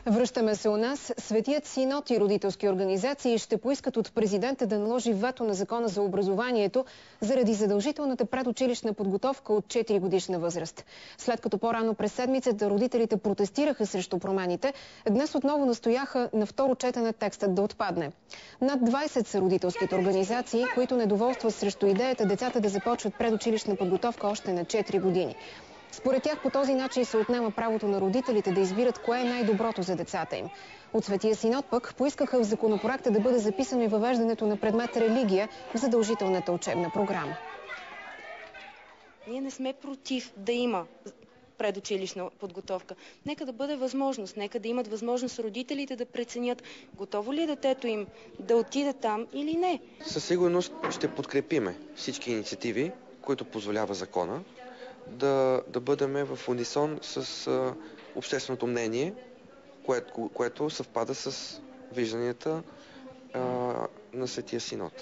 Връщаме се у нас. Светият синод и родителски организации ще поискат от президента да наложи вето на закона за образованието заради задължителната предучилищна подготовка от 4-годишна възраст. След като по-рано през седмицата родителите протестираха срещу промените, днес отново настояха на второ четене текстът да отпадне. Над 20 са родителските организации, които недоволстват срещу идеята децата да започват предучилищна подготовка още на 4 години. Според тях по този начин се отнема правото на родителите да избират кое е най-доброто за децата им. От Светия синод пък поискаха в законопроекта да бъде записано и въвеждането на предмет религия в задължителната учебна програма. Ние не сме против да има предучилищна подготовка. Нека да бъде възможност, нека да имат възможност родителите да преценят готово ли е детето им да отиде там или не. Със сигурност ще подкрепиме всички инициативи, които позволява закона, да бъдем в унисон с общественото мнение, което съвпада с вижданията на Светия синод.